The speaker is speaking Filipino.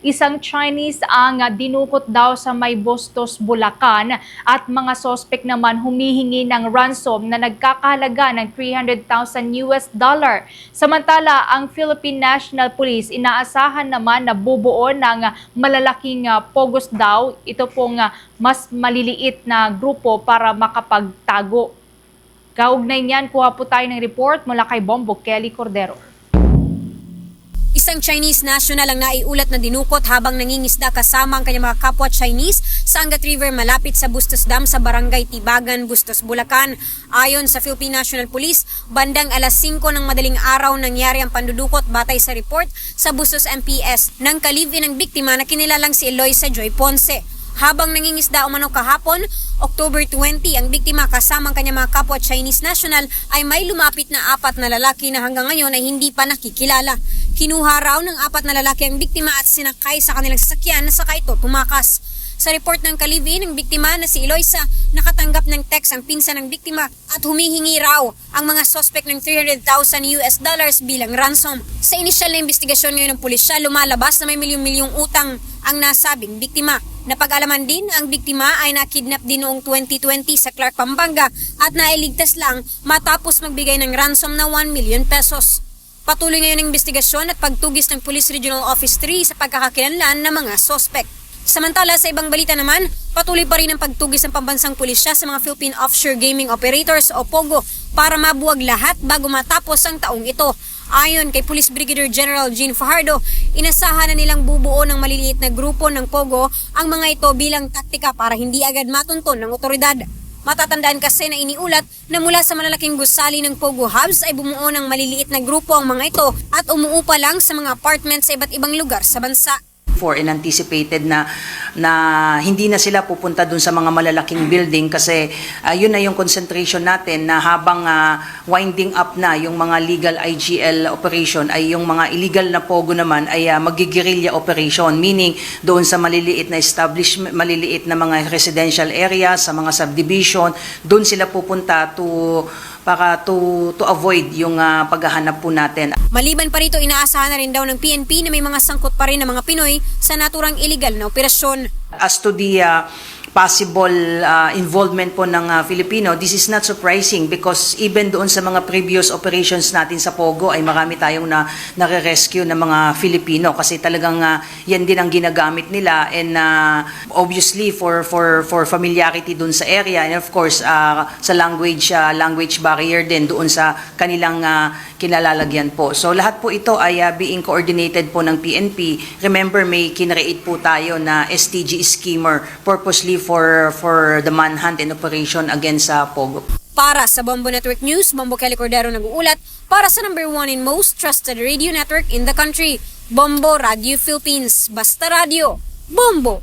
Isang Chinese ang dinukot daw sa may Bustos, Bulacan at mga sospek naman humihingi ng ransom na nagkakahalaga ng $300,000. Samantala, ang Philippine National Police inaasahan naman na bubuo ng malalaking pogos daw. Ito pong mas maliliit na grupo para makapagtago. Kaugnay niyan, kuha po tayo ng report mula kay Bombo Kelly Cordero. Isang Chinese national ang naiulat na dinukot habang nangingisda kasama ang kanyang mga kapwa Chinese sa Angat River malapit sa Bustos Dam sa Barangay Tibagan, Bustos, Bulacan. Ayon sa Philippine National Police, bandang alas 5 ng madaling araw nangyari ang pandudukot batay sa report sa Bustos MPS ng kalibin ng biktima na kinilalang si Eloisa Joy Ponce. Habang nangingisda umano kahapon, October 20, ang biktima kasama ang kanyang mga kapwa Chinese national ay may lumapit na 4 na lalaki na hanggang ngayon ay hindi pa nakikilala. Kinuha raw ng 4 na lalaki ang biktima at sinakay sa kanilang sasakyan na saka ito tumakas. Sa report ng kalibin, ng biktima na si Eloisa, nakatanggap ng text ang pinsan ng biktima at humihingi raw ang mga suspect ng $300,000 bilang ransom. Sa inisyal na investigasyon ngayon ng pulisya, lumalabas na may milyong-milyong utang ang nasabing biktima. Napag-alaman din ang biktima ay nakidnap din noong 2020 sa Clark, Pampanga at nailigtas lang matapos magbigay ng ransom na 1 million pesos. Patuloy ngayon ang investigasyon at pagtugis ng Police Regional Office 3 sa pagkakakilanlan ng mga suspect. Samantala, sa ibang balita naman, patuloy pa rin ang pagtugis ng pambansang pulisya sa mga Philippine Offshore Gaming Operators o POGO para mabuwag lahat bago matapos ang taong ito. Ayon kay Police Brigadier General Jean Fajardo, inasahan na nilang bubuo ng maliliit na grupo ng POGO ang mga ito bilang taktika para hindi agad matunton ng otoridad. Matatandaan kasi na iniulat na mula sa malalaking gusali ng POGO hubs ay bumuo ng maliliit na grupo ang mga ito at umuupa lang sa mga apartments sa iba't ibang lugar sa bansa. And anticipated na hindi na sila pupunta dun sa mga malalaking building kasi yun na yung concentration natin na habang winding up na yung mga legal IGL operation ay yung mga illegal na POGO naman ay maggigirilya operation, meaning doon sa maliliit na establishment, maliliit na mga residential areas, sa mga subdivision, doon sila pupunta to avoid yung paghahanap po natin. Maliban pa rito, inaasahan na rin daw ng PNP na may mga sangkot pa rin ng mga Pinoy sa naturang illegal na operasyon. As to the possible involvement po ng Filipino, this is not surprising because even doon sa mga previous operations natin sa POGO ay marami tayong nare-rescue ng mga Filipino kasi talagang yan din ang ginagamit nila and obviously for familiarity doon sa area and of course sa language barrier din doon sa kanilang kinalalagyan po. So lahat po ito ay being coordinated po ng PNP. Remember, may kinreate po tayo na STG schemer purposely for the manhunt and operation against POGO. Para sa Bombo Network News, Bombo Kelly Cordero nag-uulat para sa number 1 and most trusted radio network in the country, Bombo Radio Philippines. Basta Radio, Bombo!